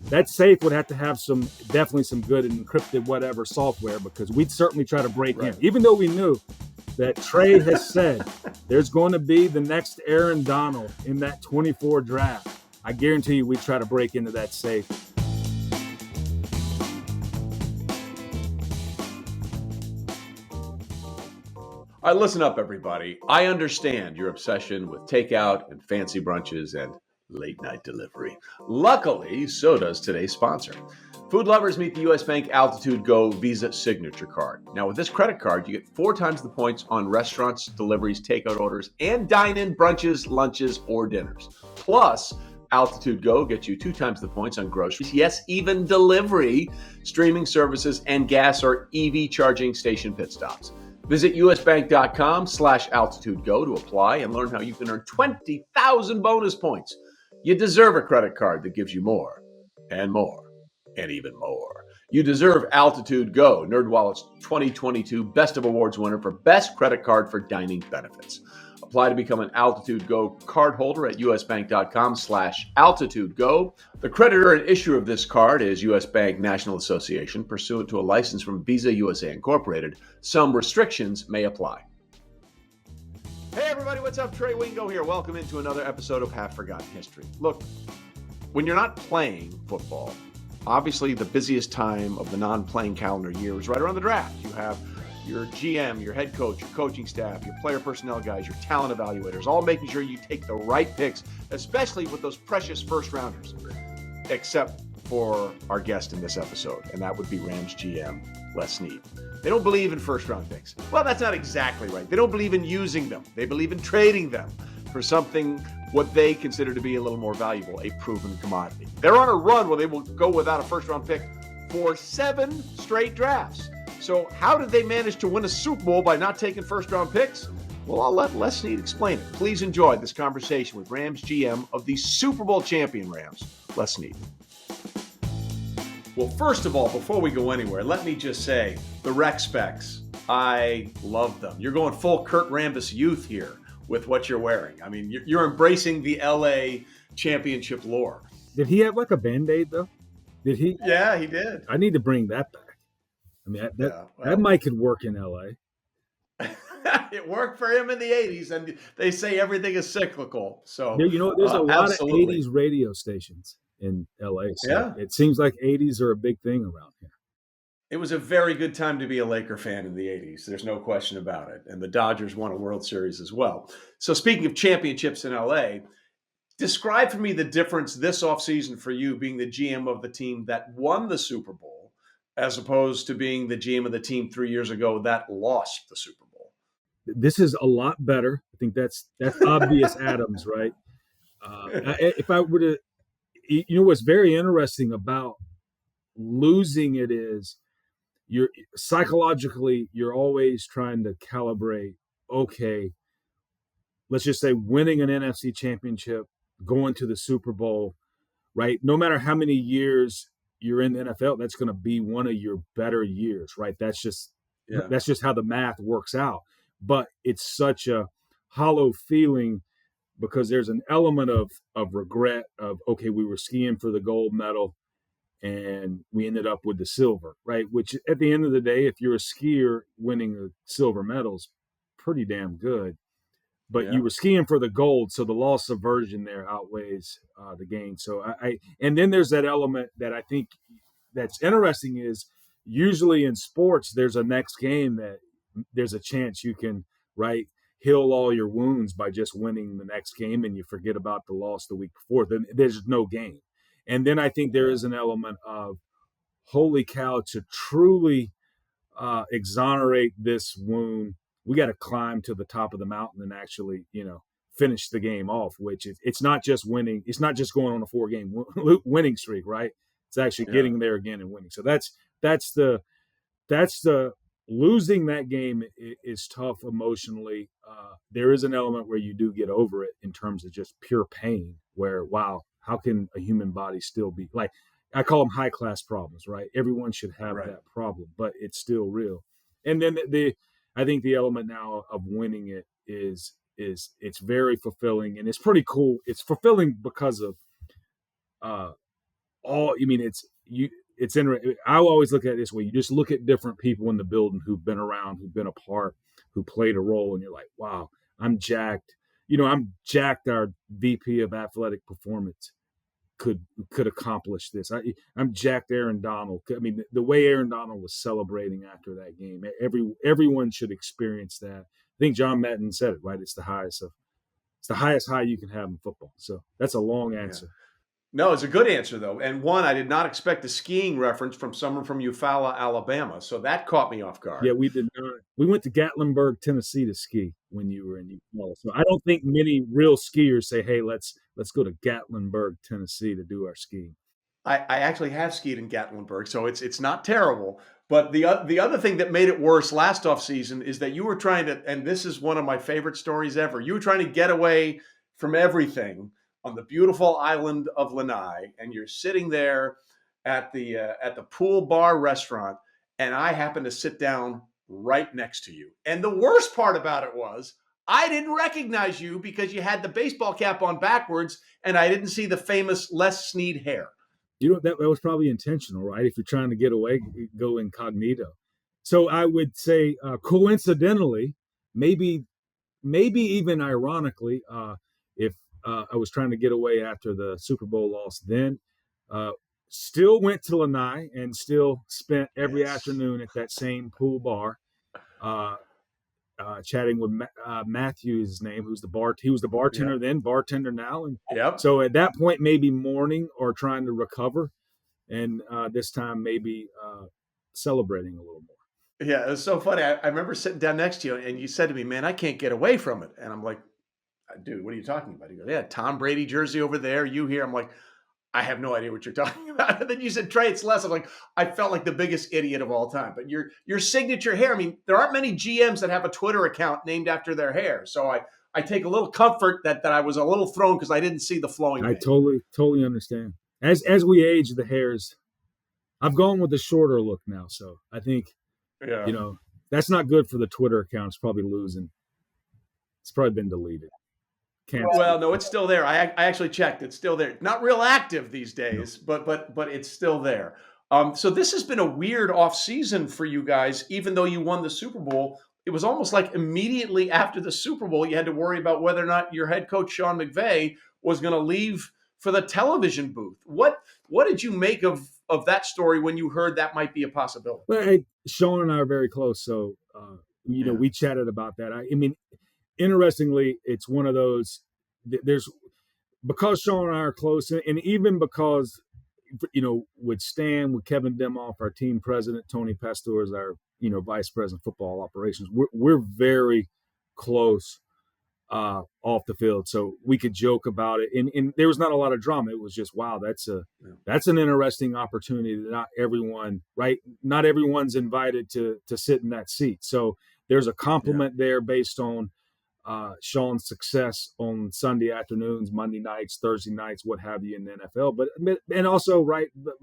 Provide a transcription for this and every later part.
that safe would have to have definitely some good encrypted whatever software, because we'd certainly try to break in, even though we knew that Trey has said there's going to be the next Aaron Donald in that 24 draft. I guarantee you we'd try to break into that safe. All right, listen up, everybody. I understand your obsession with takeout and fancy brunches and late night delivery. Luckily, so does today's sponsor. Food lovers meet the U.S. Bank Altitude Go Visa Signature Card. Now, with this credit card, you get 4 times the points on restaurants, deliveries, takeout orders, and dine-in brunches, lunches, or dinners. Plus, Altitude Go gets you 2 times the points on groceries, yes, even delivery, streaming services, and gas or EV charging station pit stops. Visit usbank.com/altitudego to apply and learn how you can earn 20,000 bonus points. You deserve a credit card that gives you more and more and even more. You deserve Altitude Go, NerdWallet's 2022 Best of Awards winner for Best Credit Card for Dining Benefits. Apply to become an Altitude Go card holder at usbank.com/altitudego. The creditor and issuer of this card is U.S. Bank National Association, pursuant to a license from Visa USA Incorporated. Some restrictions may apply. Hey everybody, what's up? Trey Wingo here. Welcome into another episode of Half Forgotten History. Look, when you're not playing football, obviously the busiest time of the non-playing calendar year is right around the draft. You have your GM, your head coach, your coaching staff, your player personnel guys, your talent evaluators, all making sure you take the right picks, especially with those precious first rounders, except for our guest in this episode, and that would be Rams GM, Les Snead. They don't believe in first round picks. Well, that's not exactly right. They don't believe in using them. They believe in trading them for something what they consider to be a little more valuable, a proven commodity. They're on a run where they will go without a first round pick for 7 straight drafts. So how did they manage to win a Super Bowl by not taking first-round picks? Well, I'll let Les Snead explain it. Please enjoy this conversation with Rams GM of the Super Bowl champion Rams, Les Snead. Well, first of all, before we go anywhere, let me just say, the rec specs, I love them. You're going full Kurt Rambis youth here with what you're wearing. I mean, you're embracing the LA championship lore. Did he have like a Band-Aid, though? Did he? Yeah, he did. I need to bring that back. I mean, that mic could work in LA. It worked for him in the 80s, and they say everything is cyclical. So, there's a lot absolutely. of 80s radio stations in LA. So yeah. It seems like 80s are a big thing around here. It was a very good time to be a Laker fan in the 80s. There's no question about it. And the Dodgers won a World Series as well. So speaking of championships in LA, describe for me the difference this offseason for you being the GM of the team that won the Super Bowl, as opposed to being the GM of the team 3 years ago that lost the Super Bowl. This is a lot better. I think that's obvious Adams, right? If I were to, what's very interesting about losing it is you're psychologically, you're always trying to calibrate, okay, let's just say winning an NFC championship, going to the Super Bowl, right? No matter how many years you're in the NFL, that's going to be one of your better years, right? That's just how the math works out. But it's such a hollow feeling because there's an element of regret of, okay, we were skiing for the gold medal and we ended up with the silver, right? Which at the end of the day, if you're a skier, winning a silver medal is pretty damn good. But you were skiing for the gold, so the loss aversion there outweighs the gain. So and then there's that element that I think that's interesting is usually in sports there's a next game that there's a chance you can heal all your wounds by just winning the next game, and you forget about the loss the week before. Then there's no game, and then I think there is an element of holy cow, to truly exonerate this wound, we got to climb to the top of the mountain and actually, finish the game off, which it's not just winning. It's not just going on a 4-game winning streak, right? It's actually getting there again and winning. So that's the losing that game is tough emotionally. There is an element where you do get over it in terms of just pure pain where, wow, how can a human body still be like, I call them high class problems, right? Everyone should have that problem, but it's still real. And then I think the element now of winning it is it's very fulfilling, and it's pretty cool. It's fulfilling because of it's interesting. I always look at it this way. You just look at different people in the building who've been around, who've been a part, who played a role, and you're like, wow, I'm jacked. I'm jacked our VP of athletic performance could accomplish this. I'm jacked Aaron Donald. I mean, the way Aaron Donald was celebrating after that game, everyone should experience that. I think John Madden said it right. It's the highest high you can have in football. So that's a long answer. Yeah. No, it's a good answer, though. And one, I did not expect a skiing reference from someone from Eufaula, Alabama. So that caught me off guard. Yeah, we did not. We went to Gatlinburg, Tennessee to ski when you were in Eufaula. So I don't think many real skiers say, hey, let's go to Gatlinburg, Tennessee to do our skiing. I actually have skied in Gatlinburg, so it's not terrible. But the other thing that made it worse last offseason is that you were trying to, and this is one of my favorite stories ever, you were trying to get away from everything on the beautiful island of Lanai, and you're sitting there at the pool bar restaurant, and I happened to sit down right next to you. And the worst part about it was I didn't recognize you because you had the baseball cap on backwards, and I didn't see the famous Les Snead hair. That was probably intentional, right? If you're trying to get away, go incognito. So I would say, coincidentally, maybe even ironically, if I was trying to get away after the Super Bowl loss, then still went to Lanai and still spent every afternoon at that same pool bar, chatting with Matthew's name, he was the bartender then, bartender now, and so at that point maybe mourning or trying to recover, and this time maybe celebrating a little more. Yeah, it was so funny. I remember sitting down next to you, and you said to me, "Man, I can't get away from it." And I'm like, "Dude, what are you talking about?" He goes, "Yeah, Tom Brady jersey over there. You here?" I'm like, "I have no idea what you're talking about." And then you said, "Trey, it's less." I'm like, I felt like the biggest idiot of all time. But your signature hair. I mean, there aren't many GMs that have a Twitter account named after their hair. So I take a little comfort that I was a little thrown because I didn't see the flowing. I totally understand. As we age, the hairs. I've gone with the shorter look now, so I think. Yeah. That's not good for the Twitter account. It's probably losing. It's probably been deleted. Well, no, it's still there. I actually checked. It's still there. Not real active these days, no. but it's still there. So this has been a weird offseason for you guys, even though you won the Super Bowl. It was almost like immediately after the Super Bowl, you had to worry about whether or not your head coach, Sean McVay, was going to leave for the television booth. What did you make of that story when you heard that might be a possibility? Well, hey, Sean and I are very close, so we chatted about that. I mean, interestingly, it's one of those. There's because Sean and I are close, and even because with Stan, with Kevin Demoff, our team president, Tony Pastor is our vice president football operations. We're very close off the field, so we could joke about it, and there was not a lot of drama. It was just, wow, that's an interesting opportunity that not everyone's invited to sit in that seat. So there's a compliment there based on Sean's success on Sunday afternoons, Monday nights, Thursday nights, what have you in the NFL, and also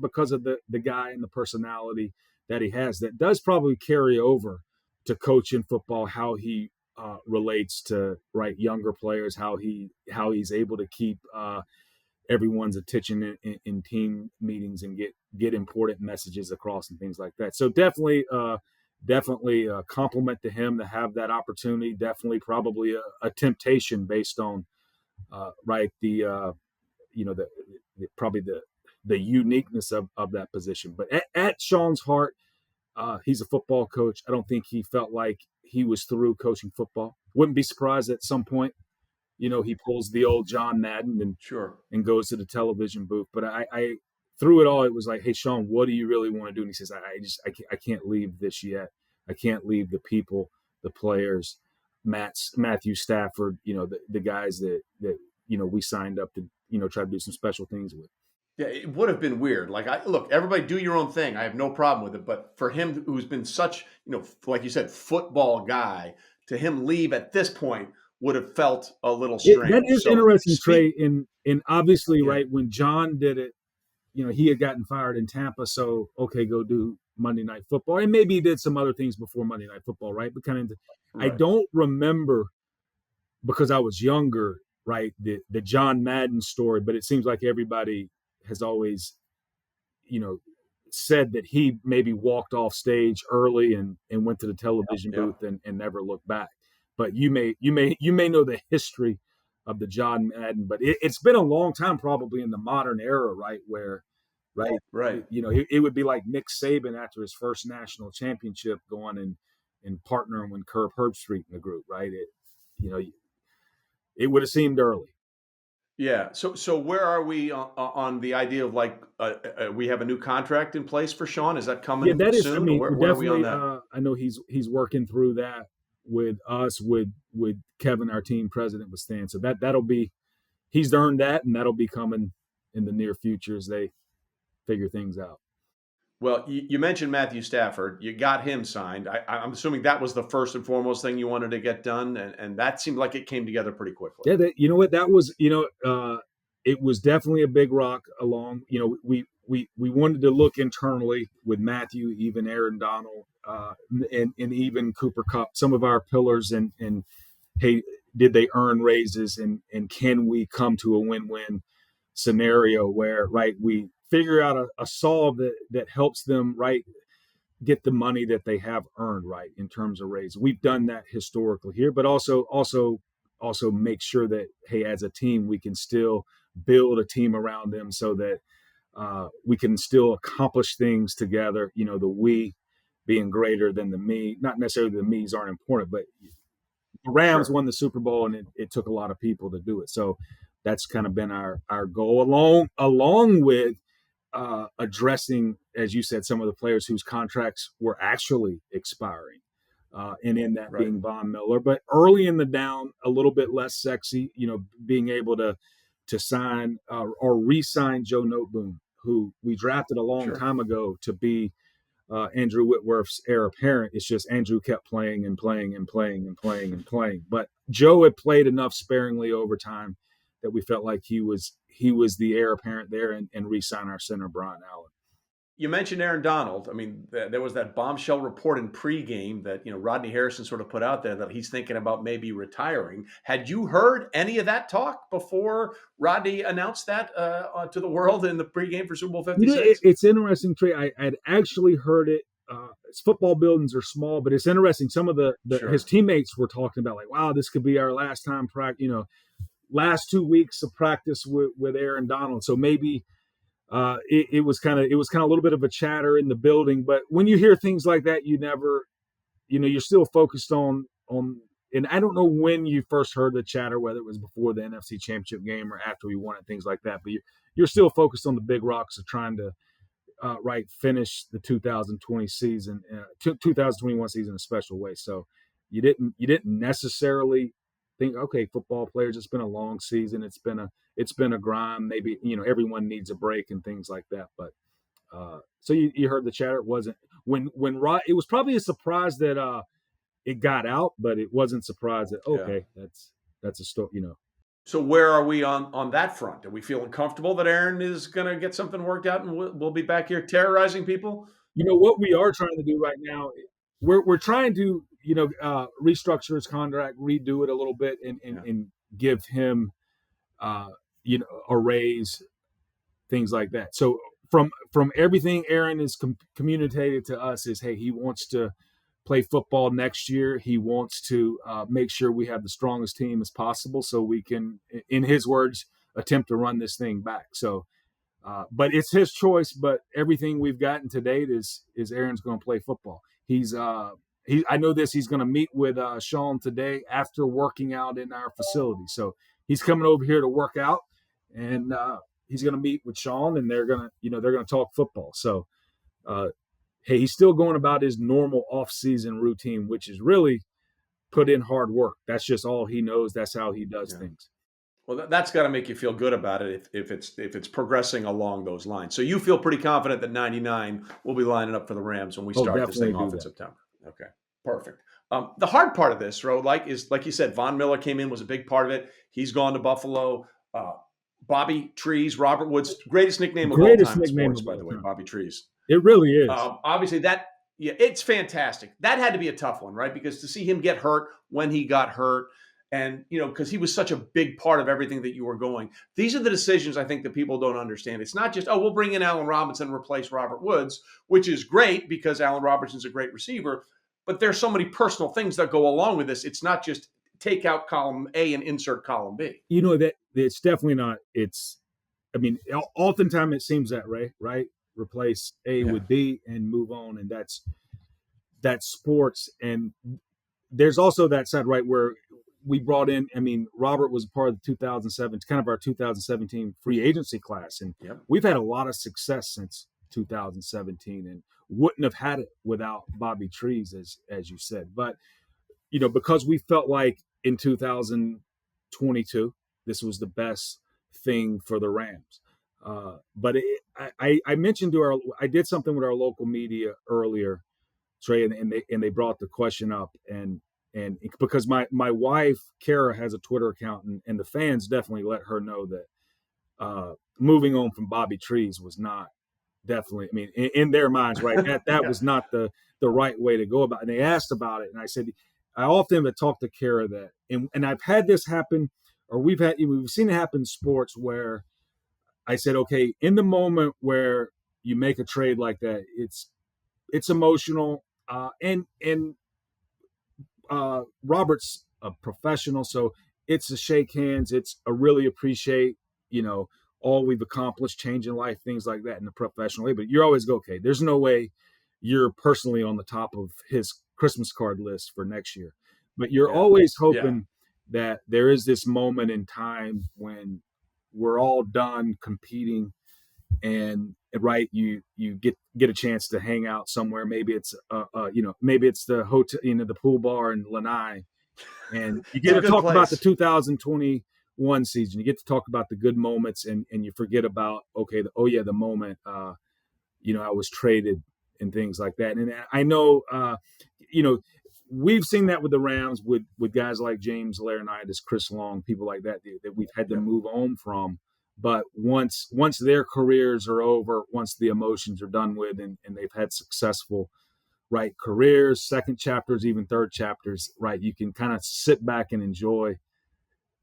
because of the guy and the personality that he has, that does probably carry over to coaching football, how he relates to younger players, how he's able to keep everyone's attention in team meetings and get important messages across and things like that. So definitely a compliment to him to have that opportunity. Definitely probably a temptation based on probably the uniqueness of that position. But at Sean's heart, he's a football coach. I don't think he felt like he was through coaching football. Wouldn't be surprised at some point, he pulls the old John Madden and goes to the television booth. But I through it all, it was like, hey, Sean, what do you really want to do? And he says, I can't leave this yet. I can't leave the people, the players, Matthew Stafford, the guys that we signed up to, try to do some special things with. Yeah, it would have been weird. Look, everybody do your own thing. I have no problem with it. But for him, who's been such, like you said, football guy, to him leave at this point would have felt a little strange. That is interesting, Trey. And obviously, when John did it, he had gotten fired in Tampa. So, okay, go do Monday Night Football. And maybe he did some other things before Monday Night Football, right? But I don't remember, because I was younger, the John Madden story. But it seems like everybody has always said that he maybe walked off stage early and went to the television booth and never looked back. But you may know the history of the John Madden, but it's been a long time, probably in the modern era, right? Where, right. It would be like Nick Saban after his first national championship going and partnering with Herb Herbstreit in the group, right? It would have seemed early. Yeah. So where are we on the idea of we have a new contract in place for Sean? Is that coming? Yeah, that is. Soon? I mean, where are we on that? I know he's working through that with us, with Kevin, our team president, with Stan. So that'll be, he's earned that, and that'll be coming in the near future as they figure things out. Well, you mentioned Matthew Stafford. You got him signed. I'm assuming that was the first and foremost thing you wanted to get done, and that seemed like it came together pretty quickly. Yeah, you know what? That was, it was definitely a big rock along. We wanted to look internally with Matthew, even Aaron Donald, and even Cooper Kupp, some of our pillars, and hey, did they earn raises, and can we come to a win-win scenario where, right, we figure out a solve that helps them, right, get the money that they have earned, right, in terms of raise. We've done that historically here, but also make sure that, hey, as a team, we can still build a team around them so that we can still accomplish things together. The we being greater than the me. Not necessarily the me's aren't important, but the Rams won the Super Bowl, and it took a lot of people to do it. So that's kind of been our goal, along with addressing, as you said, some of the players whose contracts were actually expiring, and in that being Von Miller. But early in the down, a little bit less sexy, being able to sign or re-sign Joe Noteboom, who we drafted a long time ago to be Andrew Whitworth's heir apparent. It's just Andrew kept playing and playing and playing and playing and playing. But Joe had played enough sparingly over time that we felt like he was the heir apparent there, and re-sign our center, Brian Allen. You mentioned Aaron Donald. I mean, there was that bombshell report in pregame that Rodney Harrison sort of put out there that he's thinking about maybe retiring. Had you heard any of that talk before Rodney announced that to the world in the pregame for Super Bowl 56? It's interesting, Trey. I'd actually heard it. Football buildings are small, but it's interesting. Some of his teammates were talking about, like, wow, this could be our last time practice. Last 2 weeks of practice with Aaron Donald. So maybe. It was kind of a little bit of a chatter in the building, but when you hear things like that, you never, you're still focused on, and I don't know when you first heard the chatter, whether it was before the NFC Championship game or after we won it, things like that. But you're still focused on the big rocks of trying to, finish the 2020 season, 2021 season in a special way. So you didn't necessarily think, okay, football players, it's been a long season. It's been a grind. Maybe, everyone needs a break and things like that. But so you heard the chatter. It wasn't it was probably a surprise that it got out, but it wasn't surprised that, okay, that's a story, So where are we on that front? Are we feeling comfortable that Aaron is going to get something worked out and we'll be back here terrorizing people? What we are trying to do right now, we're trying to, restructure his contract, redo it a little bit, and give him, a raise, things like that. So from everything Aaron has communicated to us is, hey, he wants to play football next year. He wants to make sure we have the strongest team as possible so we can, in his words, attempt to run this thing back. So, but it's his choice. But everything we've gotten to date is Aaron's going to play football. I know this. He's going to meet with Sean today after working out in our facility. So he's coming over here to work out, and he's going to meet with Sean, and they're going to talk football. So, hey, he's still going about his normal off-season routine, which is really put in hard work. That's just all he knows. That's how he does things. Well, that's got to make you feel good about it if it's progressing along those lines. So you feel pretty confident that 99 will be lining up for the Rams when we start this thing off in September. Okay, perfect. The hard part of this, is like you said, Von Miller came in, was a big part of it. He's gone to Buffalo. Bobby Trees, Robert Woods, greatest nickname of all time in sports, by the way, Bobby Trees. It really is. Obviously, it's fantastic. That had to be a tough one, right? Because to see him get hurt when he got hurt, And, because he was such a big part of everything that you were going. These are the decisions I think that people don't understand. It's not just, oh, we'll bring in Allen Robinson and replace Robert Woods, which is great because Allen Robinson's a great receiver. But there's so many personal things that go along with this. It's not just take out column A and insert column B. That it's definitely not. Oftentimes it seems that way, right? Replace A with B and move on, and that's sports. And there's also that side, right, where we brought in. Robert was part of the 2007, kind of our 2017 free agency class, and we've had a lot of success since 2017, and wouldn't have had it without Bobby Trees, as you said. But because we felt like in 2022 this was the best thing for the Rams. But I mentioned I did something with our local media earlier, Trey, and they brought the question up, and because my wife Kara has a Twitter account, and the fans definitely let her know that moving on from Bobby Trees was not definitely, in their minds, right, that was not the right way to go about it. And they asked about it, and I said I often have talked to Kara that, and I've had this happen, or we've seen it happen in sports where I said, okay, in the moment where you make a trade like that, it's emotional, and Robert's a professional, so it's a shake hands, it's a really appreciate, all we've accomplished, changing life, things like that in a professional way. But you always go, okay, there's no way you're personally on the top of his Christmas card list for next year. But you're always hoping that there is this moment in time when we're all done competing, and right, you get a chance to hang out somewhere. Maybe it's maybe it's the hotel, the pool bar in Lanai, and you get to talk about the 2021 season. You get to talk about the good moments, and you forget about, okay, the moment I was traded and things like that. And I know we've seen that with the Rams with guys like James Laurinaitis, Chris Long, people like that we've had to move on from. But once their careers are over, once the emotions are done with, and they've had successful, right, careers, second chapters, even third chapters, right, you can kind of sit back and enjoy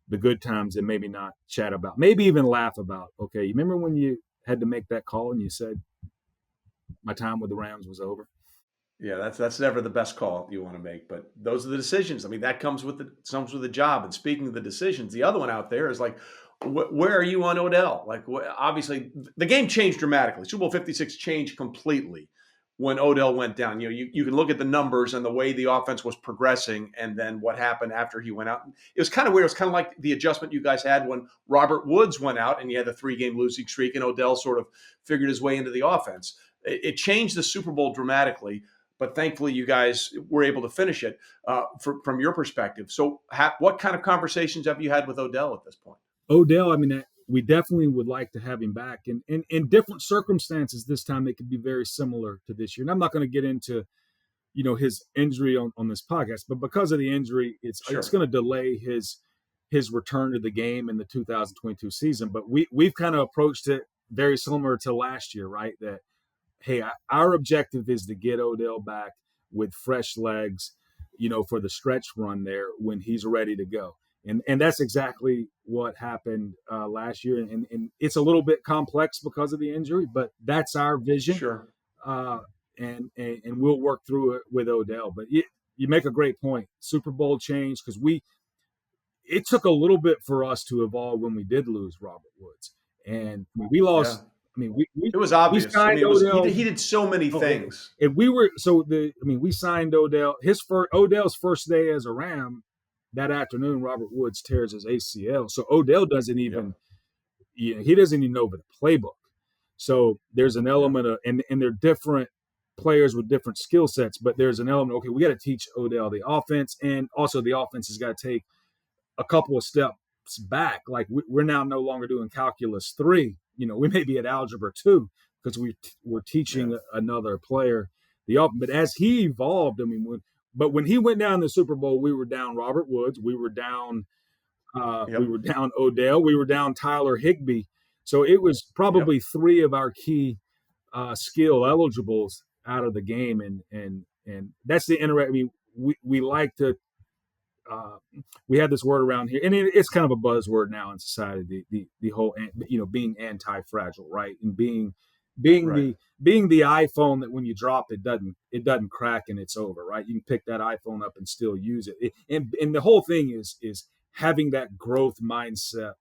the good times and maybe not chat about, maybe even laugh about, okay, you remember when you had to make that call and you said, my time with the Rams was over? Yeah, that's never the best call you want to make, but those are the decisions. That comes with the job. And speaking of the decisions, the other one out there is like, where are you on Odell? Like, obviously, the game changed dramatically. Super Bowl 56 changed completely when Odell went down. You can look at the numbers and the way the offense was progressing, and then what happened after he went out. It was kind of weird. It was kind of like the adjustment you guys had when Robert Woods went out, and you had the 3-game losing streak, and Odell sort of figured his way into the offense. It changed the Super Bowl dramatically. But thankfully, you guys were able to finish it from your perspective. So what kind of conversations have you had with Odell at this point? Odell, we definitely would like to have him back. And in different circumstances this time, it could be very similar to this year. And I'm not going to get into, his injury on this podcast, but because of the injury, it's going to delay his return to the game in the 2022 season. But we've kind of approached it very similar to last year, right? That, hey, our objective is to get Odell back with fresh legs, for the stretch run there when he's ready to go. And that's exactly what happened last year. And it's a little bit complex because of the injury, but that's our vision. Sure. And we'll work through it with Odell. But you make a great point. Super Bowl change, because it took a little bit for us to evolve when we did lose Robert Woods. And we lost. Yeah. It was obvious. He did so many things. And we signed Odell. Odell's first day as a Ram, that afternoon, Robert Woods tears his ACL. So Odell doesn't even, he doesn't even know the playbook. So there's an element of, and they're different players with different skill sets, but there's an element, okay, we got to teach Odell the offense, and also the offense has got to take a couple of steps back. Like we're now no longer doing calculus 3. We may be at algebra 2 because we're teaching another player but as he evolved, when he went down the Super Bowl, we were down Robert Woods, we were down Odell, we were down Tyler Higbee. So it was probably 3 of our key skill eligibles out of the game, and that's the interesting. We like to we have this word around here, and it's kind of a buzzword now in society. The whole being anti-fragile, right, and being Right. the iPhone that when you drop it doesn't crack and it's over, right? You can pick that iPhone up and still use it. And the whole thing is having that growth mindset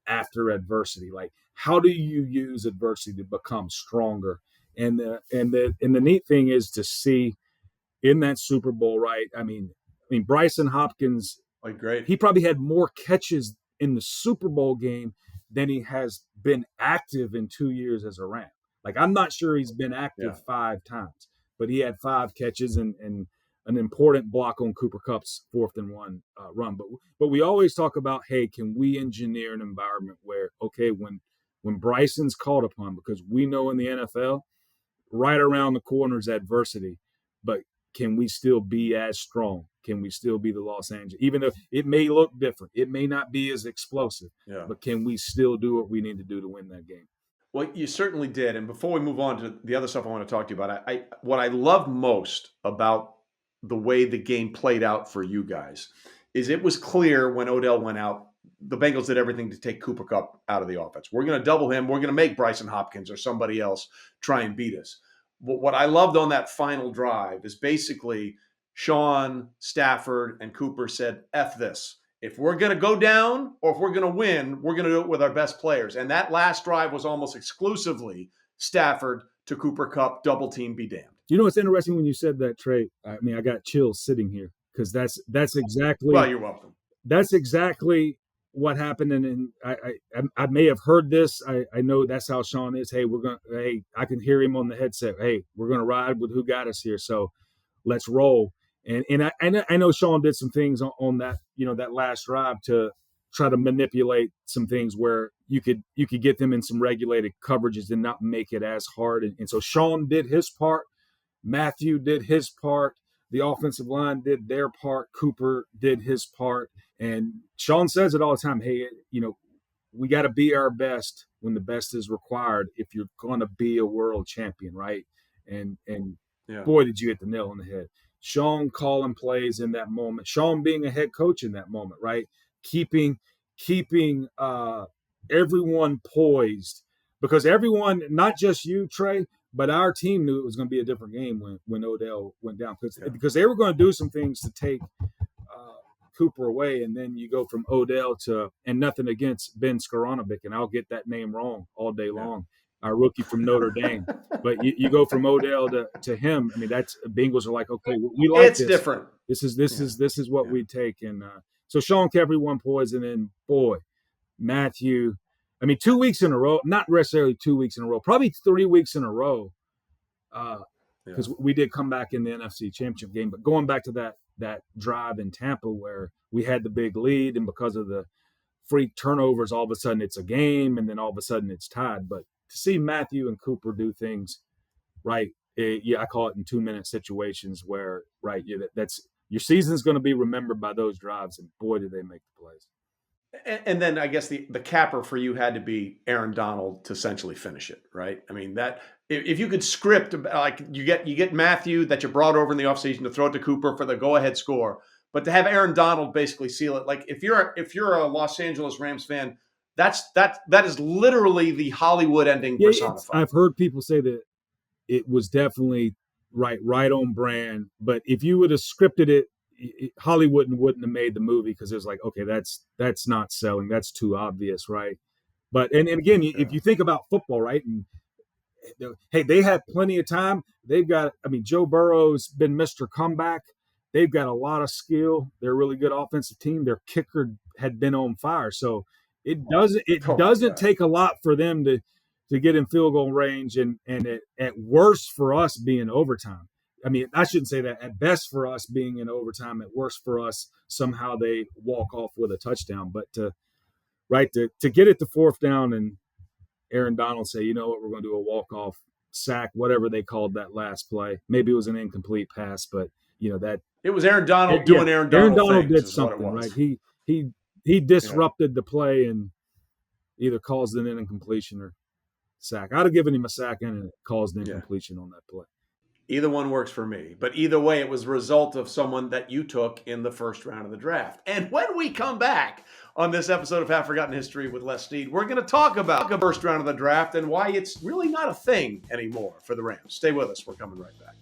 after adversity. Like, how do you use adversity to become stronger? And the neat thing is to see in that Super Bowl, right? I mean, Bryson Hopkins, Great. he probably had more catches in the Super Bowl game than he has been active in 2 years as a Ram. Like, I'm not sure he's been active 5 times, but he had 5 catches and an important block on Cooper Kupp's 4th and 1 run. But we always talk about, hey, can we engineer an environment where, okay, when Bryson's called upon, because we know in the NFL, right around the corner is adversity, but can we still be as strong? Can we still be the Los Angeles? Even though it may look different, it may not be as explosive, but can we still do what we need to do to win that game? Well, you certainly did. And before we move on to the other stuff I want to talk to you about, what I love most about the way the game played out for you guys is it was clear when Odell went out, the Bengals did everything to take Cooper Kupp out of the offense. We're going to double him. We're going to make Bryson Hopkins or somebody else try and beat us. What I loved on that final drive is basically Sean, Stafford, and Cooper said, F this. If we're going to go down or if we're going to win, we're going to do it with our best players. And that last drive was almost exclusively Stafford to Cooper Kupp, double team, be damned. You know what's interesting when you said that, Trey? I mean, I got chills sitting here because that's exactly. Well, you're welcome. That's exactly what happened, and I may have heard this. I know that's how Sean is. Hey, I can hear him on the headset. Hey, we're gonna ride with who got us here. So let's roll. And I know Sean did some things on that, that last drive to try to manipulate some things where you could get them in some regulated coverages and not make it as hard. And so Sean did his part. Matthew did his part. The offensive line did their part. Cooper did his part. And Sean says it all the time. Hey, we got to be our best when the best is required if you're going to be a world champion, right? And boy, did you hit the nail on the head. Sean calling plays in that moment. Sean being a head coach in that moment, right? Keeping everyone poised, because everyone, not just you, Trey, but our team knew it was going to be a different game when Odell went down, because they were going to do some things to take Cooper away, and then you go from Odell to, and nothing against Ben Skoranovich, and I'll get that name wrong all day long, our rookie from Notre Dame. But you go from Odell to him. I mean, that's Bengals are like, okay, we like it's different. This is what we take, and so Sean kept everyone poised, and then boy, Matthew. I mean, 2 weeks in a row, not necessarily 2 weeks in a row, probably 3 weeks in a row, because we did come back in the NFC Championship game. But going back to that drive in Tampa where we had the big lead, and because of the freak turnovers, all of a sudden it's a game, and then all of a sudden it's tied. But to see Matthew and Cooper do things right, I call it in 2-minute situations where, right, that's your season's going to be remembered by those drives, and boy, did they make the plays. And then I guess the capper for you had to be Aaron Donald to essentially finish it, right? I mean, that if you could script, like you get Matthew that you brought over in the offseason to throw it to Cooper for the go-ahead score, but to have Aaron Donald basically seal it, like if you're a Los Angeles Rams fan, that is literally the Hollywood ending personified. I've heard people say that it was definitely right on brand, but if you would have scripted it, Hollywood wouldn't have made the movie, because it was like, okay, that's not selling. That's too obvious, right? But and again, if you think about football, right? And hey, they have plenty of time. They've got, Joe Burrow's been Mr. Comeback. They've got a lot of skill. They're a really good offensive team. Their kicker had been on fire, so it doesn't take a lot for them to get in field goal range, and at worst for us being overtime. I shouldn't say that. At best for us being in overtime, at worst for us, somehow they walk off with a touchdown. But to get it to 4th down and Aaron Donald say, you know what, we're going to do a walk-off sack, whatever they called that last play. Maybe it was an incomplete pass, but that it was Aaron Donald doing Aaron Donald. Aaron Donald did something, right? He disrupted the play and either caused an incompletion or sack. I'd have given him a sack and it caused an incompletion on that play. Either one works for me. But either way, it was a result of someone that you took in the first round of the draft. And when we come back on this episode of Half Forgotten History with Les Snead, we're going to talk about the first round of the draft and why it's really not a thing anymore for the Rams. Stay with us. We're coming right back.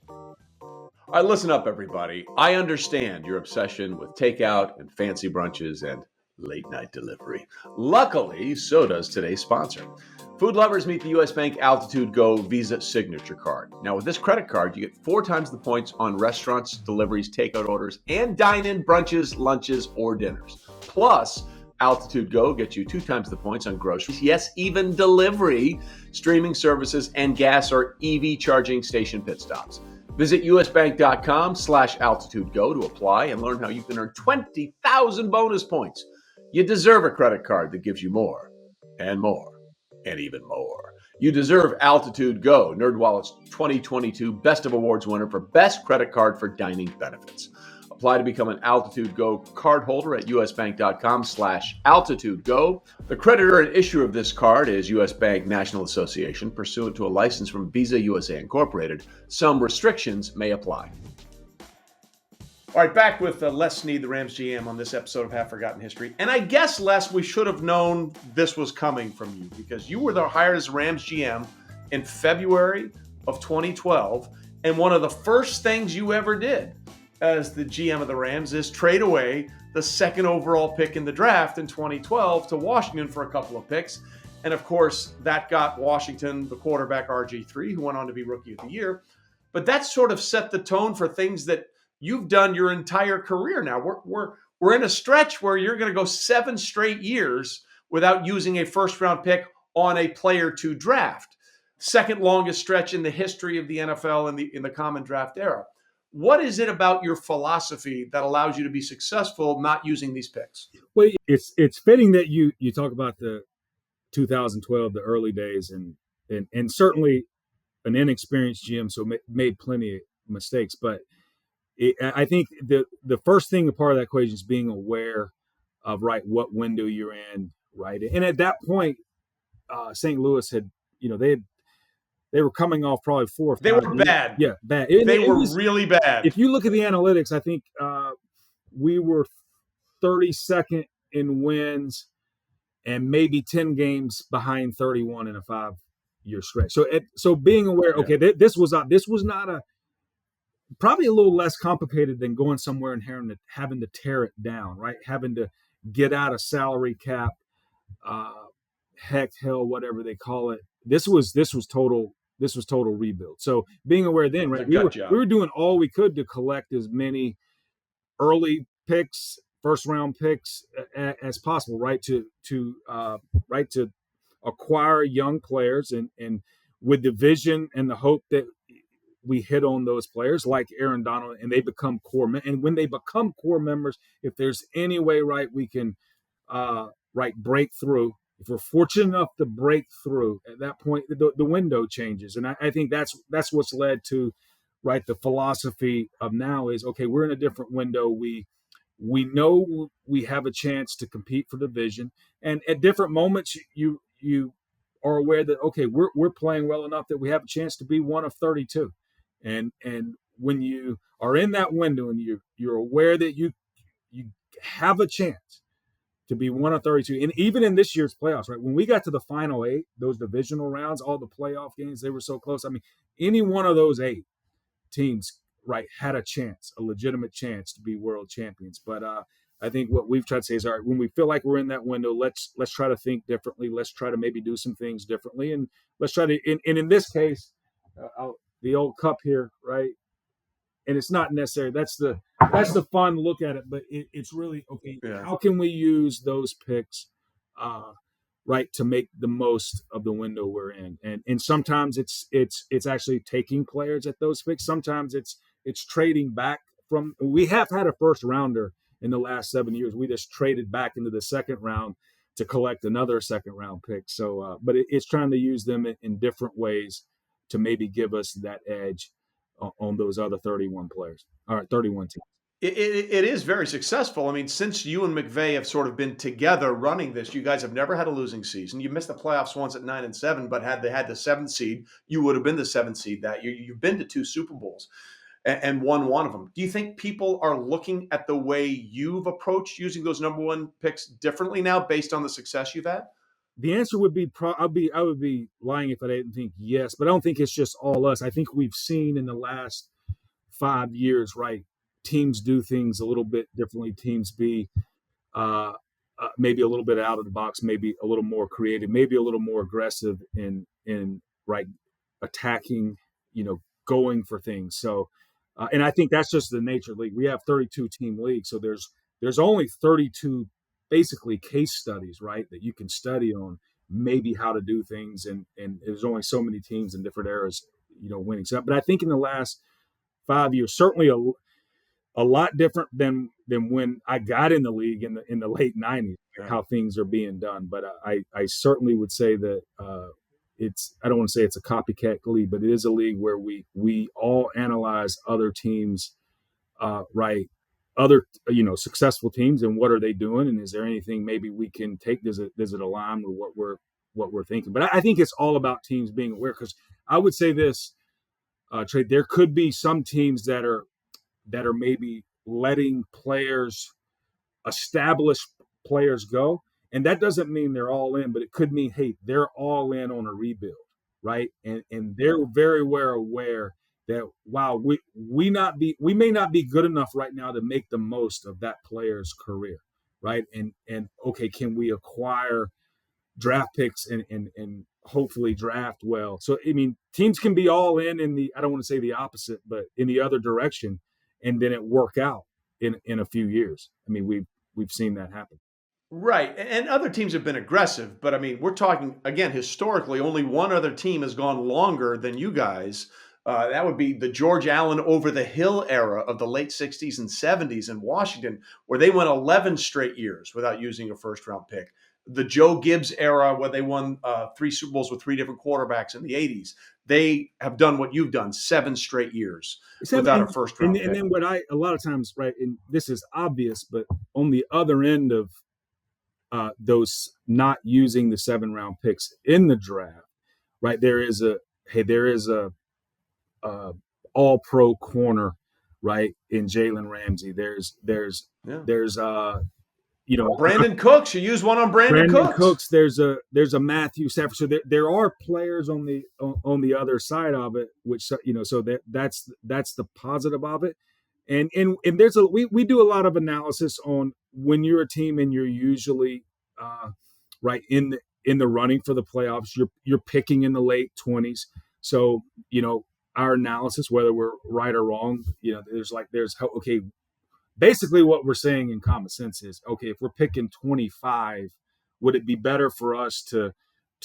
All right, listen up, everybody. I understand your obsession with takeout and fancy brunches and late night delivery. Luckily, so does today's sponsor. Food lovers meet the U.S. Bank Altitude Go Visa Signature Card. Now, with this credit card, you get 4 times the points on restaurants, deliveries, takeout orders, and dine-in brunches, lunches, or dinners. Plus, Altitude Go gets you 2 times the points on groceries, yes, even delivery, streaming services, and gas or EV charging station pit stops. Visit usbank.com/altitudego to apply and learn how you can earn 20,000 bonus points. You deserve a credit card that gives you more and more and even more. You deserve Altitude Go, NerdWallet's 2022 Best of Awards winner for Best Credit Card for Dining Benefits. Apply to become an Altitude Go cardholder at usbank.com/altitudego. The creditor and issuer of this card is U.S. Bank National Association, pursuant to a license from Visa USA Incorporated. Some restrictions may apply. All right, back with Les Snead, the Rams GM, on this episode of Half Forgotten History. And I guess, Les, we should have known this was coming from you because you were hired as Rams GM in February of 2012. And one of the first things you ever did as the GM of the Rams is trade away the second overall pick in the draft in 2012 to Washington for a couple of picks. And of course, that got Washington the quarterback RG3, who went on to be Rookie of the Year. But that sort of set the tone for things that you've done your entire career now. We're in a stretch where you're going to go 7 straight years without using a first-round pick on a player to draft. Second longest stretch in the history of the NFL in the common draft era. What is it about your philosophy that allows you to be successful not using these picks? Well, it's fitting that you talk about the 2012, the early days, and certainly an inexperienced GM, so made plenty of mistakes. But I think the first thing, a part of that equation, is being aware of what window you're in, right? And at that point, St. Louis had, they were coming off probably 4 or 5. They were bad. Yeah, bad. They were really bad. If you look at the analytics, I think we were 32nd in wins and maybe 10 games behind 31 in a 5-year stretch. So being aware, okay, this was not probably a little less complicated than going somewhere and having to tear it down, right? Having to get out of salary cap, hell, whatever they call it. This was total rebuild. So being aware then, right? We were doing all we could to collect as many early picks, first round picks as possible, right? To acquire young players and with the vision and the hope that we hit on those players like Aaron Donald and they become core. And when they become core members, if there's any way, right, we can break through. If we're fortunate enough to break through, at that point, the window changes. And I think that's what's led to, right, the philosophy of now is, okay, we're in a different window. We know we have a chance to compete for the division. And at different moments, you are aware that, okay, we're playing well enough that we have a chance to be one of 32. And when you are in that window and you're aware that you have a chance to be one of 32, and even in this year's playoffs, right? When we got to the final 8, those divisional rounds, all the playoff games, they were so close. I mean, any one of those 8 teams, right, had a chance, a legitimate chance to be world champions. But I think what we've tried to say is, all right, when we feel like we're in that window, let's try to think differently. Let's try to maybe do some things differently, and let's try to. And in this case, the old Kupp here, right? And it's not necessary. That's the fun look at it, but it's really okay. Yeah. How can we use those picks, right, to make the most of the window we're in? And sometimes it's actually taking players at those picks. Sometimes it's trading back from. We have had a first rounder in the last 7 years. We just traded back into the second round to collect another second round pick. So, but it's trying to use them in different ways to maybe give us that edge on those other 31 players. All right, 31 teams. It is very successful. I mean, since you and McVay have sort of been together running this, you guys have never had a losing season. You missed the playoffs once at 9-7, but had they had the seventh seed, you would have been the seventh seed that year. You've been to two Super Bowls and won one of them. Do you think people are looking at the way you've approached using those number one picks differently now based on the success you've had? The answer would be I would be lying if I didn't think yes, but I don't think it's just all us. I think we've seen in the last 5 years, right? Teams do things a little bit differently. Teams be uh, maybe a little bit out of the box, maybe a little more creative, maybe a little more aggressive in right attacking, going for things. So, and I think that's just the nature of the league. We have 32 team league, so there's only 32 basically case studies, right, that you can study on maybe how to do things, and there's only so many teams in different eras, winning. So, but I think in the last 5 years, certainly a lot different than when I got in the league in the late '90s, Yeah. how things are being done. But I certainly would say that I don't want to say it's a copycat league, but it is a league where we all analyze other teams, right? Other successful teams, and what are they doing, and is there anything maybe we can take? Does it align with what we're thinking? But I think it's all about teams being aware, because I would say this, Trey, there could be some teams that are maybe letting established players go. And that doesn't mean they're all in, but it could mean, hey, they're all in on a rebuild, right? And they're very well aware that, wow, we may not be good enough right now to make the most of that player's career, right? And okay, can we acquire draft picks and hopefully draft well? So I mean, teams can be all in the, I don't want to say the opposite, but in the other direction, and then it work out in a few years. I mean, we've seen that happen. Right. And other teams have been aggressive, but I mean, we're talking again, historically, only one other team has gone longer than you guys. That would be the George Allen over the hill era of the late 60s and 70s in Washington, where they went 11 straight years without using a first round pick. The Joe Gibbs era, where they won three Super Bowls with three different quarterbacks in the 80s. They have done what you've done, 7 straight years without a first round And pick. then what a lot of times, right, and this is obvious, but on the other end of those not using the 7 round picks in the draft, right, there is a all pro corner, right, in Jalen Ramsey. Yeah. There's Brandon Cooks, you use one on Brandon Brandon Cooks. Cooks. There's a Matthew Stafford. So there are players on the other side of it, which so that's the positive of it. And there's we do a lot of analysis on when you're a team and you're usually right in the running for the playoffs. You're picking in the late 20s. So our analysis, whether we're right or wrong, there's okay. Basically, what we're saying in common sense is, okay, if we're picking 25, would it be better for us to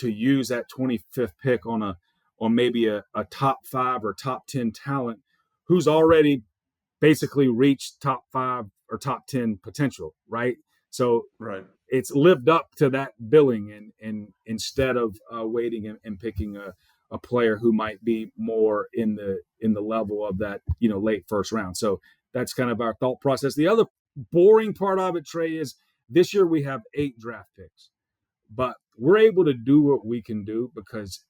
use that 25th pick on maybe a top 5 or top 10 talent who's already basically reached top 5 or top 10 potential, right? So Right. it's lived up to that billing, and instead of waiting and picking a player who might be more in the level of that late first round. So that's kind of our thought process. The other boring part of it, Trey, is this year we have 8 draft picks, but we're able to do what we can do because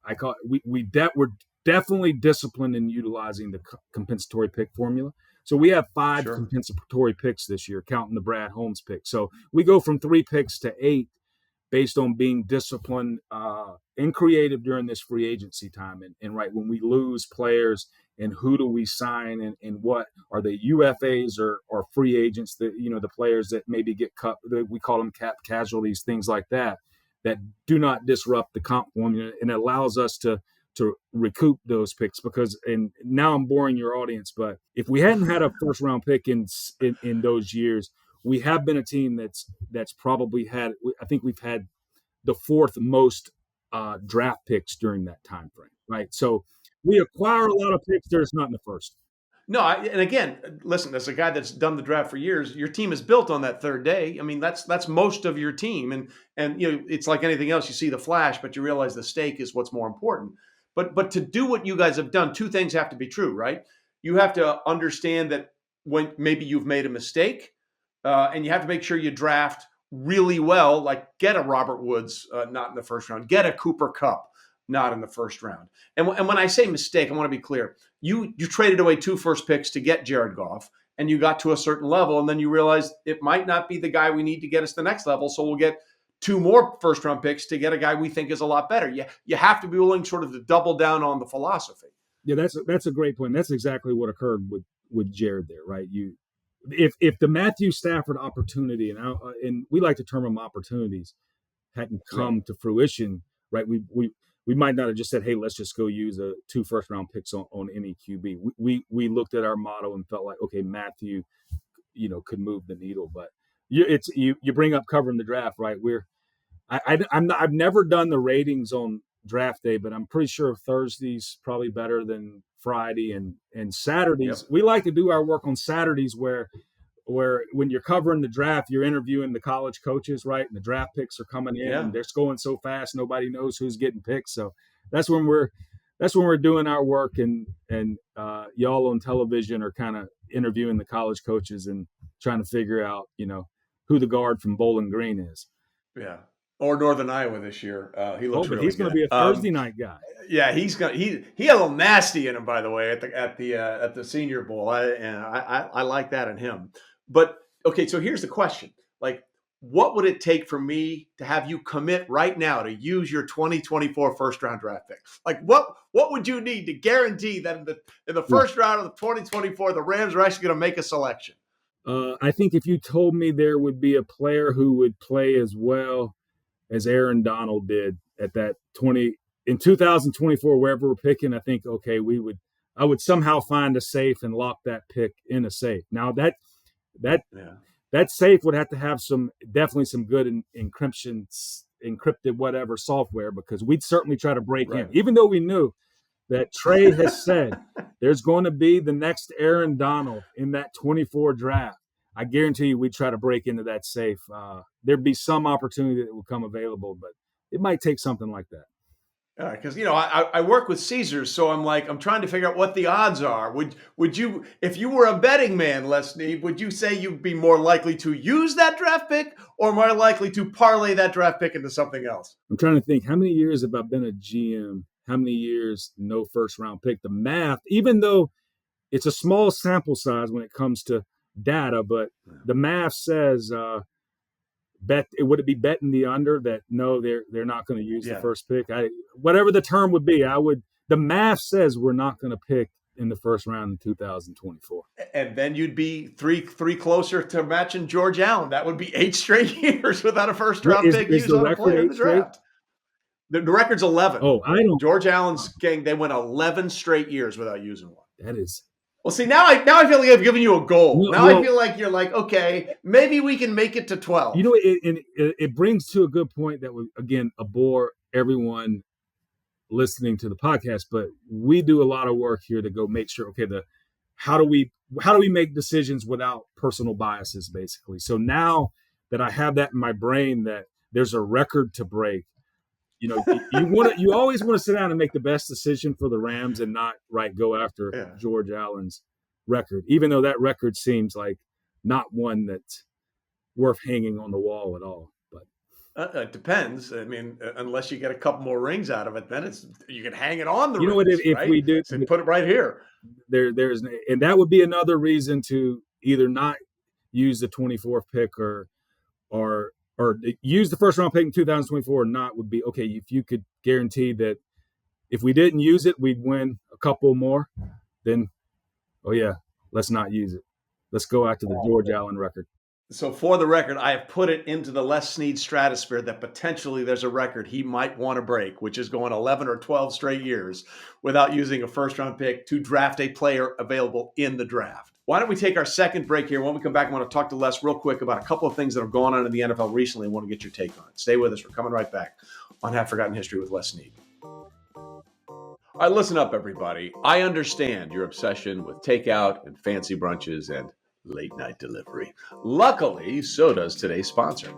I call it, we're definitely disciplined in utilizing the compensatory pick formula. So we have 5 Sure. compensatory picks this year, counting the Brad Holmes pick. So we go from 3 picks to 8 based on being disciplined and creative during this free agency time. And right when we lose players, and who do we sign, and what are they, UFAs or free agents, that the players that maybe get cut, we call them cap casualties, things like that do not disrupt the comp formula, and it allows us to recoup those picks. Because, and now I'm boring your audience, but if we hadn't had a first round pick in those years, we have been a team that's probably had, I think we've had the 4th most draft picks during that time frame, right? So we acquire a lot of picks. There's not in the first. No, and again, listen, as a guy that's done the draft for years, your team is built on that third day. I mean, that's most of your team, and it's like anything else. You see the flash, but you realize the stake is what's more important. But to do what you guys have done, 2 things have to be true, right? you have to understand that when maybe you've made a mistake, and you have to make sure you draft really well, like get a Robert Woods, not in the first round, get a Cooper Kupp, not in the first round. And when I say mistake, I want to be clear. You traded away 2 first picks to get Jared Goff, and you got to a certain level, and then you realized it might not be the guy we need to get us to the next level, so we'll get 2 more first-round picks to get a guy we think is a lot better. You have to be willing sort of to double down on the philosophy. Yeah, that's a great point. That's exactly what occurred with Jared there, right? If the Matthew Stafford opportunity, and we like to term them opportunities, hadn't come to fruition, right? We might not have just said, hey, let's just go use 2 first-round picks on any QB. We looked at our model and felt like, okay, Matthew, could move the needle. But you bring up covering the draft, right? I've never done the ratings on draft day, but I'm pretty sure Thursday's probably better than Friday and Saturdays. We like to do our work on Saturdays where when you're covering the draft, you're interviewing the college coaches, right? And the draft picks are coming in and they're going so fast, nobody knows who's getting picked. So that's when we're doing our work, and y'all on television are kind of interviewing the college coaches and trying to figure out, who the guard from Bowling Green is. Yeah. Or Northern Iowa this year. He looks really he's going to be a Thursday night guy. Yeah, he had a little nasty in him, by the way, at the Senior Bowl. I like that in him. But okay, so here's the question: like, what would it take for me to have you commit right now to use your 2024 first round draft pick? Like, what would you need to guarantee that in the first round of the 2024 the Rams are actually going to make a selection? I think if you told me there would be a player who would play as well as Aaron Donald did at that in 2024, wherever we're picking, I think, okay, I would somehow find a safe and lock that pick in a safe. Now that safe would have to have definitely some good encrypted whatever software, because we'd certainly try to break in, even though we knew that Trey has said there's going to be the next Aaron Donald in that 24 draft. I guarantee you we'd try to break into that safe. There'd be some opportunity that will come available, but it might take something like that. Because I work with Caesars, so I'm trying to figure out what the odds are. Would you, if you were a betting man, Les Snead, would you say you'd be more likely to use that draft pick or more likely to parlay that draft pick into something else? I'm trying to think, how many years have I been a GM? How many years no first round pick? The math, even though it's a small sample size when it comes to data, but the math says would it be betting the under that no, they're not going to use the first pick. Whatever the term would be, the math says we're not going to pick in the first round in 2024. And then you'd be three closer to matching George Allen. That would be 8 straight years without a first round pick used on a player in the draft. The record's 11. Oh, I don't. George Allen's gang, they went 11 straight years without using one. That is. Well, see, now I feel like I've given you a goal. I feel like you're like, okay, maybe we can make it to 12. It brings to a good point that would, again, bore everyone listening to the podcast, but we do a lot of work here to go make sure, okay, how do we make decisions without personal biases, basically. So now that I have that in my brain, that there's a record to break, you always want to sit down and make the best decision for the Rams and not go after George Allen's record, even though that record seems like not one that's worth hanging on the wall at all. But it depends. I mean, unless you get a couple more rings out of it, then you can hang it on the rings. What? If we do, so put it right here. There's, and that would be another reason to either not use the 24th pick or use the first round pick in 2024 or not. Would be okay if you could guarantee that if we didn't use it, we'd win a couple more. Then, let's not use it. Let's go after the George Allen record. So for the record, I have put it into the Les Snead stratosphere that potentially there's a record he might want to break, which is going 11 or 12 straight years without using a first-round pick to draft a player available in the draft. Why don't we take our second break here? When we come back, I want to talk to Les real quick about a couple of things that have gone on in the NFL recently. I want to get your take on it. Stay with us. We're coming right back on Half Forgotten History with Les Snead. All right, listen up, everybody. I understand your obsession with takeout and fancy brunches and late night delivery. Luckily, so does today's sponsor.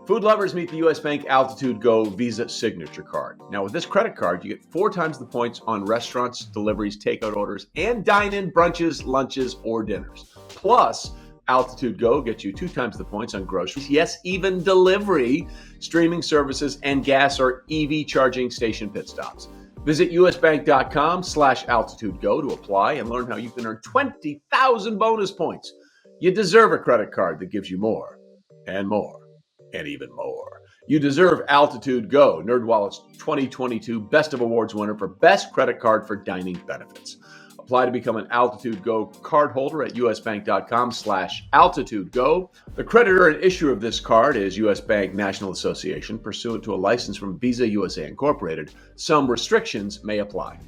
Food lovers meet the U.S. Bank Altitude Go Visa Signature Card. Now, with this credit card, you get 4 times the points on restaurants, deliveries, takeout orders, and dine-in brunches, lunches, or dinners. Plus, Altitude Go gets you 2 times the points on groceries, yes, even delivery, streaming services, and gas or EV charging station pit stops. Visit usbank.com/altitudego to apply and learn how you can earn 20,000 bonus points. You deserve a credit card that gives you more and more. And even more. You deserve Altitude Go, NerdWallet's 2022 Best of Awards winner for Best Credit Card for Dining Benefits. Apply to become an Altitude Go card holder at usbank.com/altitudego. The creditor and issuer of this card is U.S. Bank National Association, pursuant to a license from Visa USA Incorporated. Some restrictions may apply.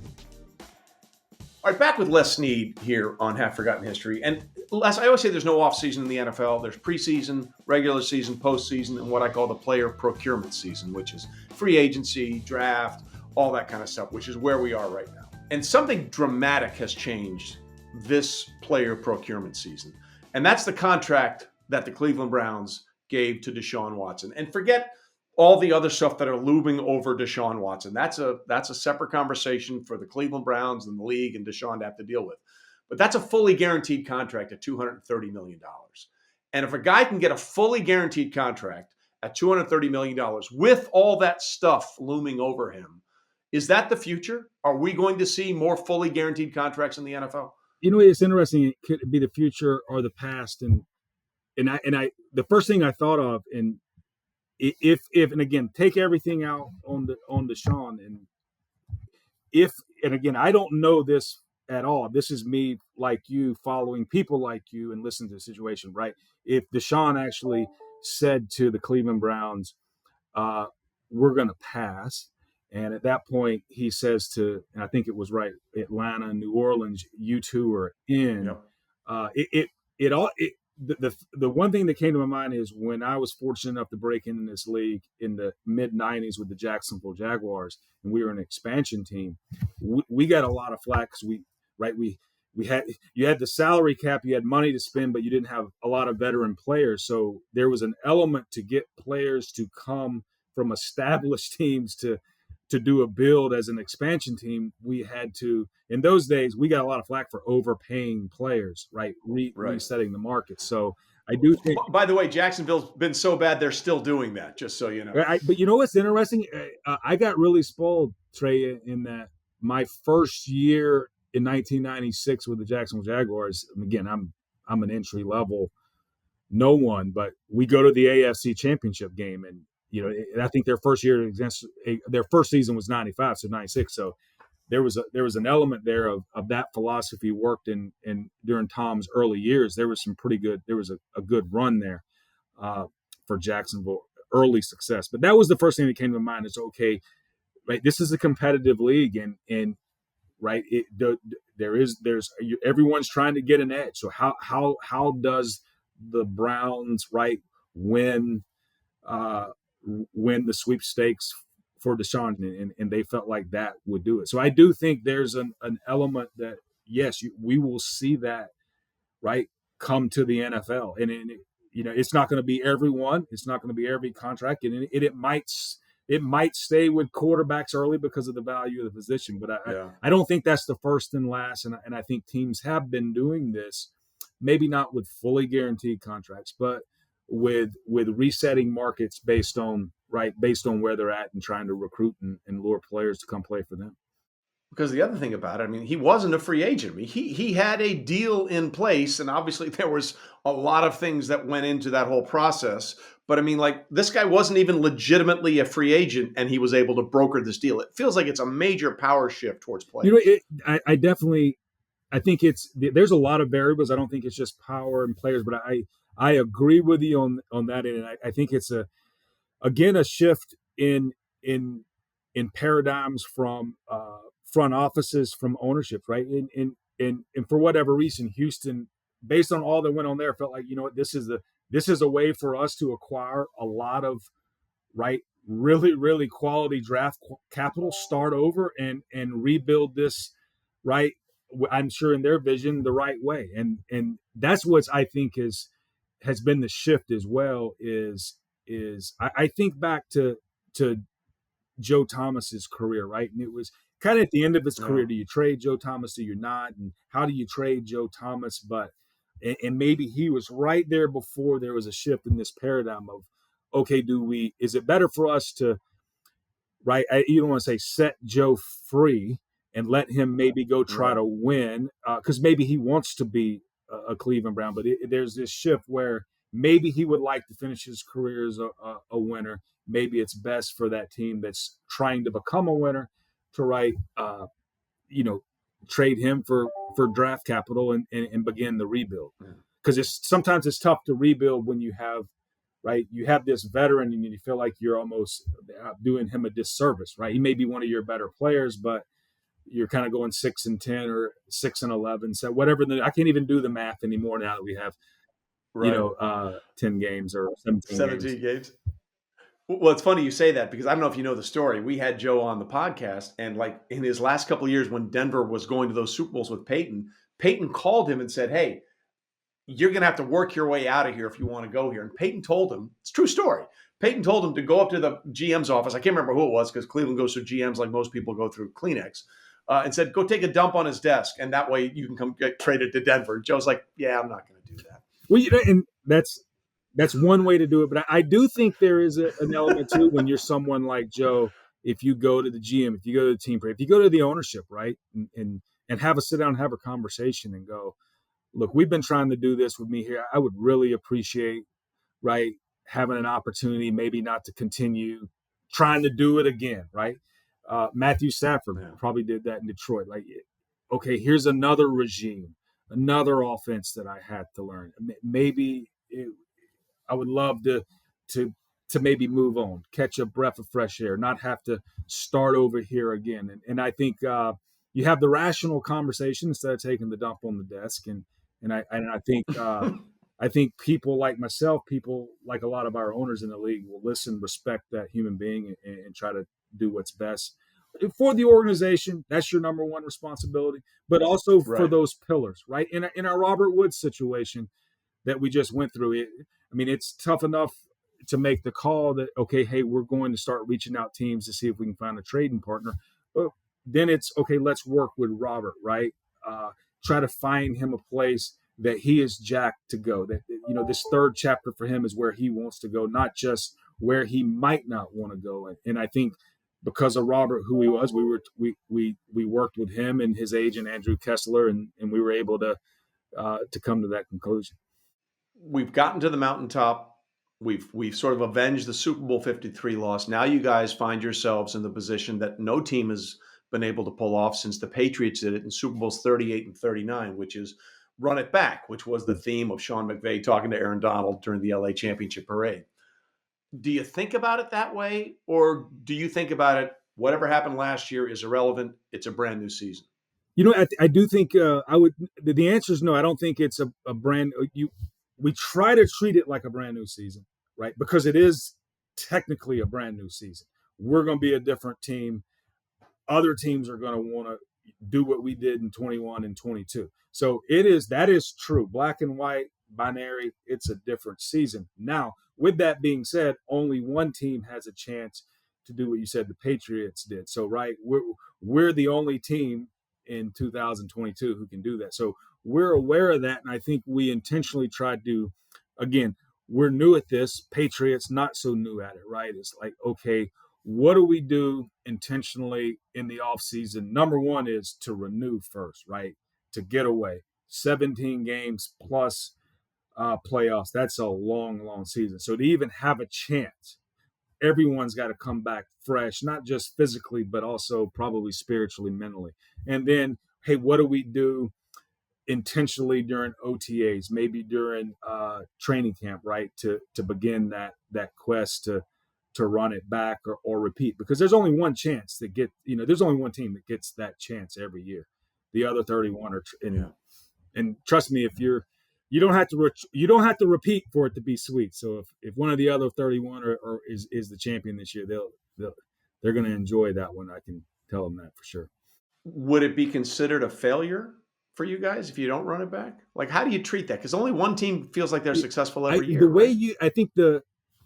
All right, back with Les Snead here on Half Forgotten History. And Les, I always say there's no off-season in the NFL. There's preseason, regular season, postseason, and what I call the player procurement season, which is free agency, draft, all that kind of stuff, which is where we are right now. And something dramatic has changed this player procurement season. And that's the contract that the Cleveland Browns gave to Deshaun Watson. And forget all the other stuff that are looming over Deshaun Watson. That's a separate conversation for the Cleveland Browns and the league and Deshaun to have to deal with. But that's a fully guaranteed contract at $230 million. And if a guy can get a fully guaranteed contract at $230 million with all that stuff looming over him, is that the future? Are we going to see more fully guaranteed contracts in the NFL? You know, it's interesting. It could be the future or the past. And I the first thing I thought of, and if and again, take everything out on Deshaun, and again, I don't know this at all. This is me, like you, following people like you and listening to the situation, right? If Deshaun actually said to the Cleveland Browns, we're going to pass, and at that point he says to, and I think it was right, Atlanta, New Orleans, you two are in. Yep. The one thing that came to my mind is when I was fortunate enough to break into this league in the mid 90s with the Jacksonville Jaguars, and we were an expansion team. We got a lot of flack because you had the salary cap, you had money to spend, but you didn't have a lot of veteran players. So there was an element to get players to come from established teams to do a build as an expansion team. We had to, in those days, we got a lot of flack for overpaying players, right? Resetting the market. So I do think. By the way, Jacksonville's been so bad, they're still doing that, just so you know. But you know what's interesting? I got really spoiled, Trey, in that my first year in 1996 with the Jacksonville Jaguars. Again, I'm an entry level, no one, but we go to the AFC Championship game, and I think their first season was 95, so 96. So there was an element there of that philosophy worked in during Tom's early years. There was some pretty good. There was a good run there for Jacksonville, early success. But that was the first thing that came to mind. Is okay, right? This is a competitive league, and right, everyone's trying to get an edge. So how does the Browns win the sweepstakes for Deshaun, and they felt like that would do it. So I do think there's an element that, yes, we will see that, right, come to the NFL. And it's not going to be everyone. It's not going to be every contract. And it might stay with quarterbacks early because of the value of the position. But I don't think that's the first and last. And I think teams have been doing this, maybe not with fully guaranteed contracts, but with resetting markets based on where they're at and trying to recruit and lure players to come play for them. Because the other thing about it, I mean, he wasn't a free agent. I mean, he had a deal in place, and obviously there was a lot of things that went into that whole process. But I mean, like, this guy wasn't even legitimately a free agent, and he was able to broker this deal. It feels like it's a major power shift towards players. I think there's a lot of variables. I don't think it's just power and players, but I agree with you on that, and I think it's a shift in paradigms from front offices, from ownership, right? And for whatever reason, Houston, based on all that went on there, felt like, this is a way for us to acquire a lot of really, really quality draft capital, start over and rebuild this, right? I'm sure in their vision the right way, and that's what I think has been the shift as well, is is I think back to Joe Thomas's career, right? And it was kind of at the end of his career. Do you trade Joe Thomas? Do you not? And how do you trade Joe Thomas? But and maybe he was right there before there was a shift in this paradigm of, okay, is it better for us to, right? You don't want to say set Joe free and let him maybe go try to win because maybe he wants to be a Cleveland Brown, but there's this shift where maybe he would like to finish his career as a winner. Maybe it's best for that team that's trying to become a winner to trade him for draft capital and begin the rebuild. Because sometimes it's tough to rebuild when you have this veteran and you feel like you're almost doing him a disservice, right? He may be one of your better players, but you're kind of going 6-10 or 6-11. So whatever I can't even do the math anymore now that we have, 10 games or 17 games. Well, it's funny you say that because I don't know if you know the story. We had Joe on the podcast, and like in his last couple of years when Denver was going to those Super Bowls with Peyton called him and said, "Hey, you're going to have to work your way out of here if you want to go here." And Peyton told him, it's a true story. Peyton told him to go up to the GM's office. I can't remember who it was because Cleveland goes through GMs like most people go through Kleenex. And said, go take a dump on his desk, and that way you can come get traded to Denver. Joe's like, yeah, I'm not going to do that. Well, and that's one way to do it. But I do think there is an element too when you're someone like Joe. If you go to the GM, if you go to the team, if you go to the ownership, right, and have a sit down, and have a conversation, and go, look, we've been trying to do this with me here. I would really appreciate, right, having an opportunity, maybe not to continue trying to do it again, right? Matthew Stafford probably did that in Detroit. Like, okay, here's another regime, another offense that I had to learn. Maybe I would love to maybe move on, catch a breath of fresh air, not have to start over here again. And I think you have the rational conversation instead of taking the dump on the desk. And I think I think people like myself, people like a lot of our owners in the league will listen, respect that human being, and try to do what's best for the organization. That's your number one responsibility, but also for those pillars, right? In our Robert Woods situation that we just went through, it's tough enough to make the call that, okay, hey, we're going to start reaching out teams to see if we can find a trading partner. But then it's, okay, let's work with Robert, right? Try to find him a place that he is jacked to go. That, this third chapter for him is where he wants to go, not just where he might not want to go. And I think because of Robert, who he was, we worked with him and his agent, Andrew Kessler, and we were able to come to that conclusion. We've gotten to the mountaintop. We've sort of avenged the Super Bowl 53 loss. Now you guys find yourselves in the position that no team has been able to pull off since the Patriots did it in Super Bowls 38 and 39, which is run it back, which was the theme of Sean McVay talking to Aaron Donald during the LA Championship Parade. Do you think about it that way, or do you think about it, whatever happened last year is irrelevant, it's a brand new season? I do think the answer is no. I don't think it's a brand we try to treat it like a brand new season, right? Because it is technically a brand new season. We're going to be a different team. Other teams are going to want to do what we did in 21 and 22. So that is true. Black and white, binary, it's a different season. Now, with that being said, only one team has a chance to do what you said the Patriots did. So, right, we're the only team in 2022 who can do that. So we're aware of that, and I think we intentionally tried to, again, we're new at this. Patriots not so new at it, right? It's like, okay, what do we do intentionally in the offseason? Number one is to renew first, right? To get away. 17 games plus playoffs. That's a long, long season. So to even have a chance, everyone's got to come back fresh, not just physically, but also probably spiritually, mentally. And then, hey, what do we do intentionally during OTAs, maybe during training camp, right? To begin that quest to run it back or repeat, because there's only one chance to get, there's only one team that gets that chance every year. The other 31 are, and trust me, if you don't have to repeat for it to be sweet. So if one of the other 31 is the champion this year, they're going to enjoy that one. I can tell them that for sure. Would it be considered a failure for you guys if you don't run it back? Like, how do you treat that? Because only one team feels like they're successful every year. The way I think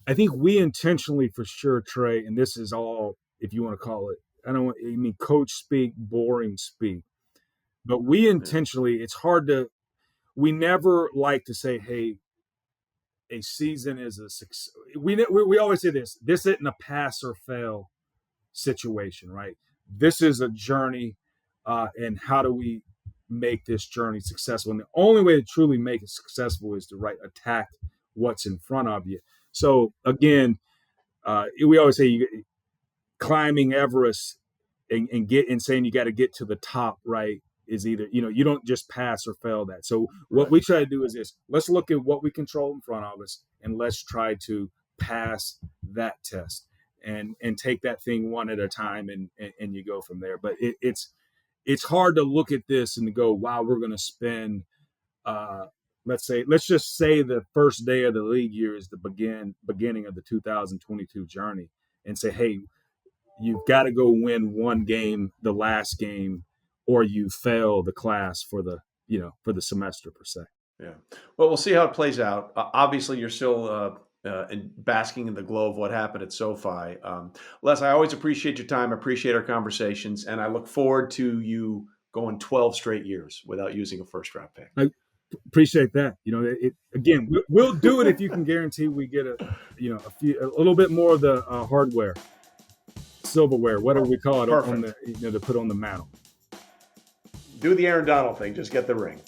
I think we intentionally, for sure, Trey, and this is all, if you want to call it, I mean, coach speak, boring speak, but we intentionally, it's hard to, we never like to say, hey, a season is a success. We always say this isn't a pass or fail situation, right? This is a journey, and how do we make this journey successful? And the only way to truly make it successful is to attack what's in front of you. So again, we always say climbing Everest and saying you got to get to the top, right? Is either, you don't just pass or fail that. So what we try to do is this: let's look at what we control in front of us, and let's try to pass that test and take that thing one at a time, and you go from there. But it's hard to look at this and go, wow, we're going to spend, let's just say the first day of the league year is the beginning of the 2022 journey, and say, hey, you've got to go win one game, the last game, or you fail the class for the semester per se. Yeah. Well, we'll see how it plays out. Obviously, you're still basking in the glow of what happened at SoFi. Les, I always appreciate your time. I appreciate our conversations, and I look forward to you going 12 straight years without using a first-round pick. I appreciate that. Again, we'll do it if you can guarantee we get a little bit more of the hardware, silverware, whatever we call it, on the to put on the mantle. Do the Aaron Donald thing. Just get the ring.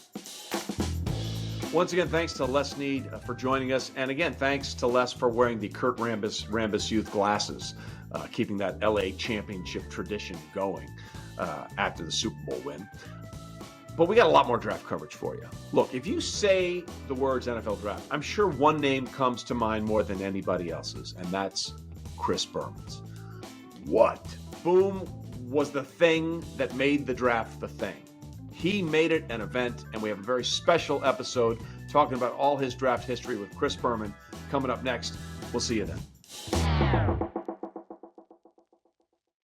Once again, thanks to Les Snead for joining us. And again, thanks to Les for wearing the Kurt Rambis Youth glasses, keeping that LA championship tradition going after the Super Bowl win. But we got a lot more draft coverage for you. Look, if you say the words NFL draft, I'm sure one name comes to mind more than anybody else's, and that's Chris Berman's. What? Boom was the thing that made the draft the thing. He made it an event, and we have a very special episode talking about all his draft history with Chris Berman coming up next. We'll see you then.